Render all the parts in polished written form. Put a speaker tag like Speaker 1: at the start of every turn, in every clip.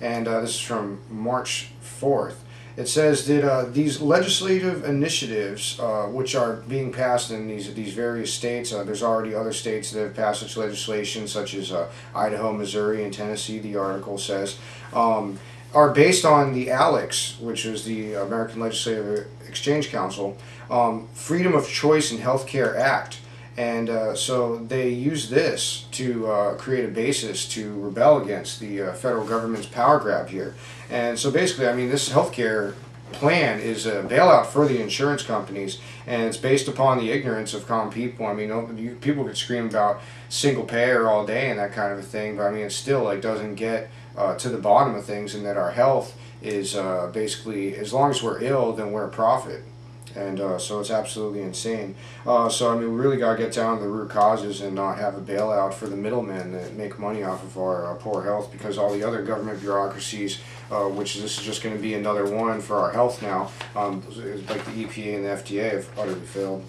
Speaker 1: and this is from March 4th. It says that these legislative initiatives, which are being passed in these various states, there's already other states that have passed such legislation, such as Idaho, Missouri, and Tennessee, the article says, are based on the ALEC, which is the American Legislative Exchange Council, Freedom of Choice in Healthcare Act. And so they use this to create a basis to rebel against the federal government's power grab here. And so basically, I mean, this healthcare plan is a bailout for the insurance companies, and it's based upon the ignorance of common people. I mean, people could scream about single payer all day and that kind of a thing, but I mean, it still like doesn't get to the bottom of things, and that our health is basically, as long as we're ill, then we're a profit. And so it's absolutely insane. So I mean, we really got to get down to the root causes and not have a bailout for the middlemen that make money off of our poor health, because all the other government bureaucracies, which this is just going to be another one for our health now, like the EPA and the FDA have utterly failed.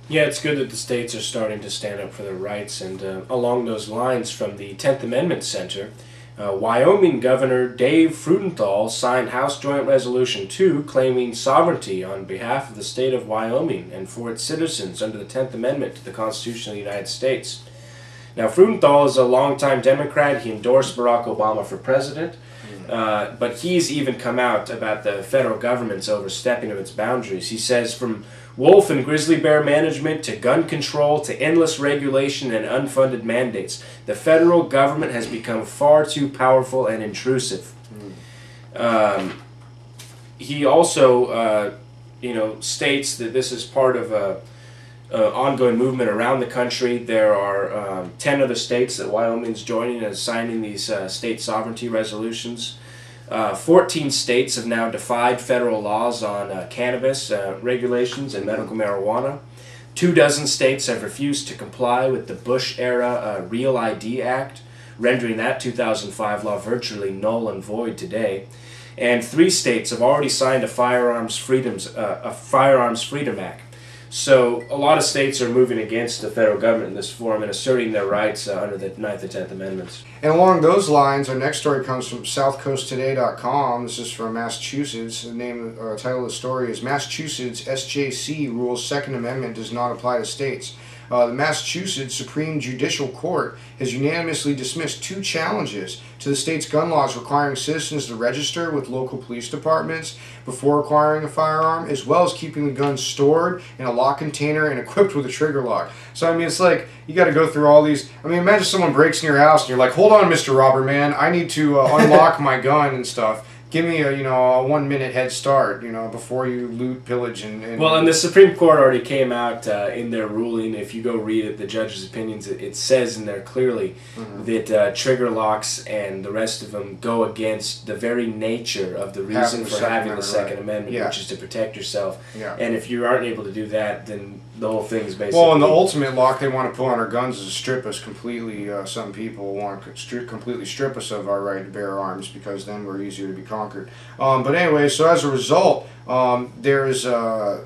Speaker 2: Yeah, it's good that the states are starting to stand up for their rights, and along those lines, from the 10th Amendment Center, Wyoming Governor Dave Fruedenthal signed House Joint Resolution 2 claiming sovereignty on behalf of the state of Wyoming and for its citizens under the 10th Amendment to the Constitution of the United States. Now, Fruedenthal is a longtime Democrat. He endorsed Barack Obama for president, but he's even come out about the federal government's overstepping of its boundaries. He says, from wolf and grizzly bear management to gun control to endless regulation and unfunded mandates, the federal government has become far too powerful and intrusive. He also, states that this is part of a ongoing movement around the country. There are 10 other states that Wyoming's joining as signing these state sovereignty resolutions. 14 states have now defied federal laws on cannabis regulations and medical marijuana. 24 states have refused to comply with the Bush-era Real ID Act, rendering that 2005 law virtually null and void today. And 3 states have already signed a Firearms Freedom Act. So a lot of states are moving against the federal government in this form and asserting their rights under the 9th and 10th Amendments.
Speaker 1: And along those lines, our next story comes from SouthCoastToday.com. This is from Massachusetts. The title of the story is Massachusetts SJC rules Second Amendment does not apply to states. The Massachusetts Supreme Judicial Court has unanimously dismissed 2 challenges to the state's gun laws requiring citizens to register with local police departments before acquiring a firearm, as well as keeping the gun stored in a locked container and equipped with a trigger lock. So, I mean, it's like, you got to go through all these. I mean, imagine someone breaks in your house and you're like, hold on, Mr. Robber Man, I need to unlock my gun and stuff. Give me a 1 minute head start, before you loot, pillage, and...
Speaker 2: Well, and the Supreme Court already came out in their ruling. If you go read it, the judge's opinions, it says in there clearly that trigger locks and the rest of them go against the very nature of the reason for having the Second Amendment, which is to protect yourself. Yeah. And if you aren't able to do that, then the whole thing is basically...
Speaker 1: Well, and the ultimate lock they want to put on our guns is to strip us completely. Some people want to completely strip us of our right to bear arms, because then we're easier to be conquered. But anyway, so as a result, there is a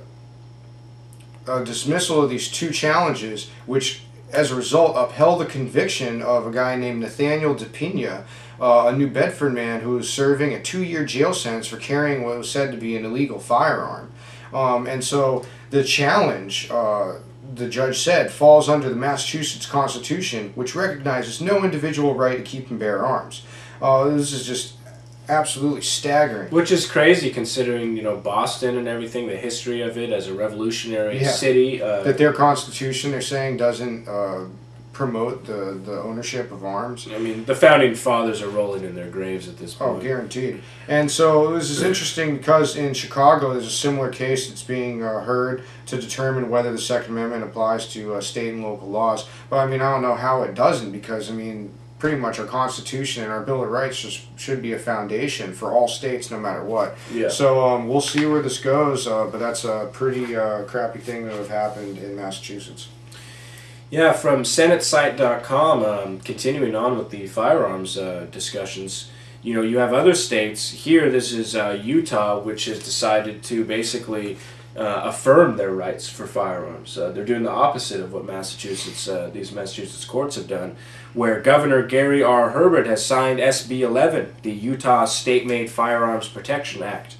Speaker 1: dismissal of these 2 challenges, which as a result upheld the conviction of a guy named Nathaniel DePina, a New Bedford man who was serving a 2-year jail sentence for carrying what was said to be an illegal firearm. And so the challenge, the judge said, falls under the Massachusetts Constitution, which recognizes no individual right to keep and bear arms. This is just absolutely staggering.
Speaker 2: Which is crazy, considering Boston and everything, the history of it as a revolutionary city.
Speaker 1: That their constitution, they're saying, doesn't promote the ownership of arms.
Speaker 2: I mean, the founding fathers are rolling in their graves at this point.
Speaker 1: Oh, guaranteed. And so this is interesting because in Chicago there's a similar case that's being heard to determine whether the Second Amendment applies to state and local laws. But I mean, I don't know how it doesn't, because I mean, pretty much our Constitution and our Bill of Rights just should be a foundation for all states, no matter what. Yeah. So we'll see where this goes, but that's a pretty crappy thing that have happened in Massachusetts.
Speaker 2: Yeah, from SenateSite.com, continuing on with the firearms discussions, you have other states. Here, this is Utah, which has decided to basically affirm their rights for firearms. They're doing the opposite of what these Massachusetts courts have done, where Governor Gary R. Herbert has signed SB 11, the Utah State-Made Firearms Protection Act.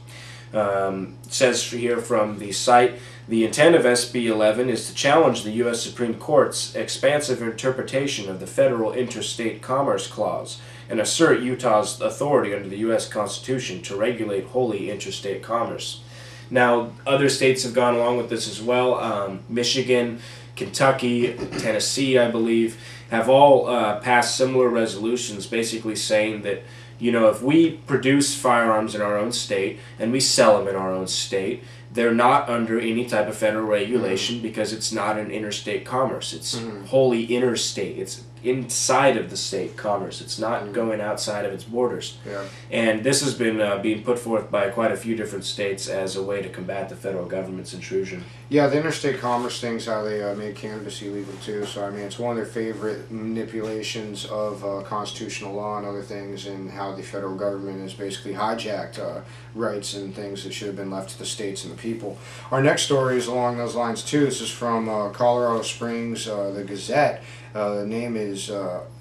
Speaker 2: It says here from the site, the intent of SB 11 is to challenge the U.S. Supreme Court's expansive interpretation of the Federal Interstate Commerce Clause and assert Utah's authority under the U.S. Constitution to regulate wholly interstate commerce. Now, other states have gone along with this as well. Michigan, Kentucky, Tennessee, I believe, have all passed similar resolutions basically saying that, you know, if we produce firearms in our own state and we sell them in our own state, they're not under any type of federal regulation because it's not an interstate commerce. It's wholly interstate. It's inside of the state commerce. It's not going outside of its borders. Yeah. And this has been being put forth by quite a few different states as a way to combat the federal government's intrusion.
Speaker 1: Yeah, the interstate commerce thing's how they made cannabis illegal too. So I mean, it's one of their favorite manipulations of constitutional law and other things, and how the federal government has basically hijacked rights and things that should have been left to the states and the people. Our next story is along those lines too. This is from Colorado Springs, the Gazette. The name is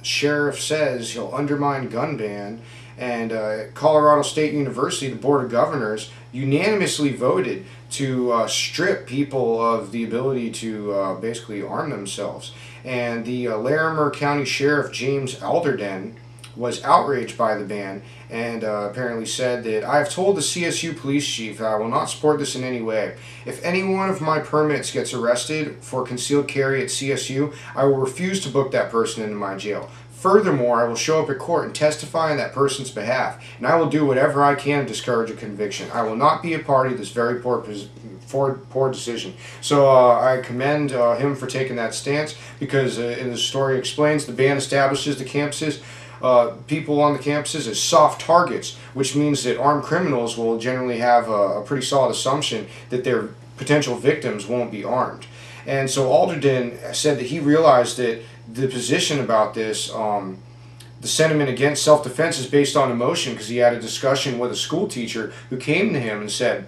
Speaker 1: Sheriff Says He'll Undermine Gun Ban. And Colorado State University, the Board of Governors, unanimously voted to strip people of the ability to basically arm themselves. And the Larimer County Sheriff James Alderden was outraged by the ban and apparently said that, "I have told the CSU police chief that I will not support this in any way. If any one of my permits gets arrested for concealed carry at CSU, I will refuse to book that person into my jail. Furthermore, I will show up at court and testify on that person's behalf, and I will do whatever I can to discourage a conviction. I will not be a party to this very poor decision." So I commend him for taking that stance, because in the story explains, the ban establishes the campuses, people on the campuses as soft targets, which means that armed criminals will generally have a pretty solid assumption that their potential victims won't be armed. And so Alderden said that he realized that the position about this, the sentiment against self-defense, is based on emotion, because he had a discussion with a school teacher who came to him and said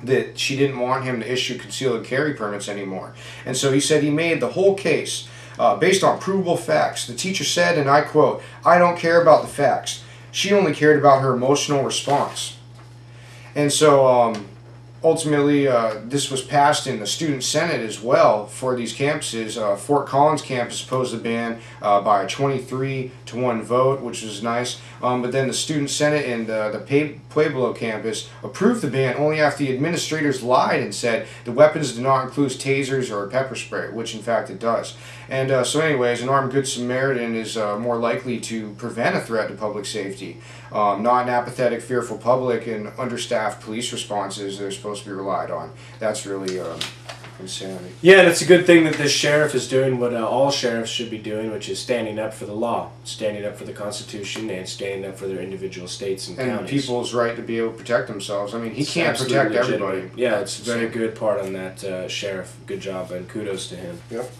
Speaker 1: that she didn't want him to issue concealed carry permits anymore. And so he said he made the whole case based on provable facts. The teacher said, and I quote, "I don't care about the facts. She only cared about her emotional response." And so ultimately, this was passed in the Student Senate as well for these campuses. Fort Collins campus opposed the ban by a 23-1 vote, which was nice. But then the Student Senate and the Pueblo campus approved the ban only after the administrators lied and said the weapons do not include tasers or pepper spray, which in fact it does. And so anyways, an armed Good Samaritan is more likely to prevent a threat to public safety, not an apathetic, fearful public and understaffed police responses that are supposed to be relied on. That's really insanity.
Speaker 2: Yeah, and it's a good thing that this sheriff is doing what all sheriffs should be doing, which is standing up for the law, standing up for the Constitution, and standing up for their individual states and counties.
Speaker 1: And people's right to be able to protect themselves. I mean, he can't protect everybody.
Speaker 2: Yeah, it's a very good part on that sheriff. Good job, and kudos to him.
Speaker 1: Yep.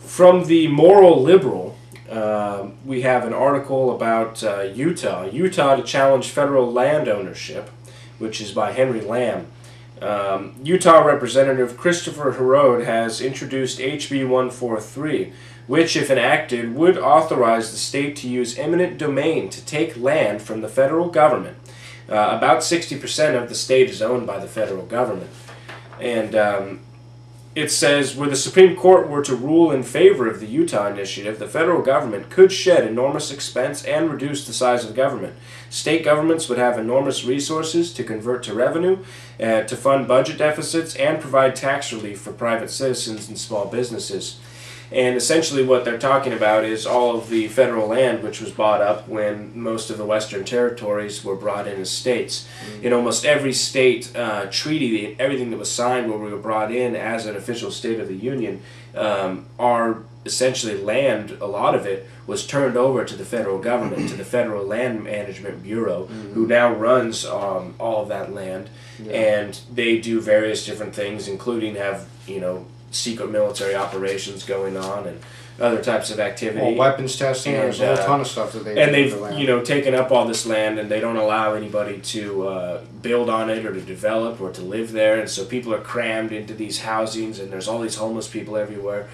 Speaker 2: From the Moral Liberal, we have an article about Utah. Utah to challenge federal land ownership, which is by Henry Lamb. Utah Representative Christopher Herode has introduced HB 143, which, if enacted, would authorize the state to use eminent domain to take land from the federal government. About 60% of the state is owned by the federal government. And it says, where the Supreme Court were to rule in favor of the Utah initiative, the federal government could shed enormous expense and reduce the size of government. State governments would have enormous resources to convert to revenue, to fund budget deficits, and provide tax relief for private citizens and small businesses. And essentially what they're talking about is all of the federal land which was bought up when most of the western territories were brought in as states. In almost every state treaty, everything that was signed where we were brought in as an official state of the Union, our essentially land, a lot of it, was turned over to the federal government, to the Federal Land Management Bureau, who now runs all of that land. And they do various different things, including have, you know, secret military operations going on, and other types of activity.
Speaker 1: Well, weapons testing.
Speaker 2: And,
Speaker 1: there's a whole ton of stuff that they
Speaker 2: and
Speaker 1: do
Speaker 2: they've
Speaker 1: with the land.
Speaker 2: you know taken up all this land, and they don't allow anybody to build on it or to develop or to live there, and so people are crammed into these housings, and there's all these homeless people everywhere.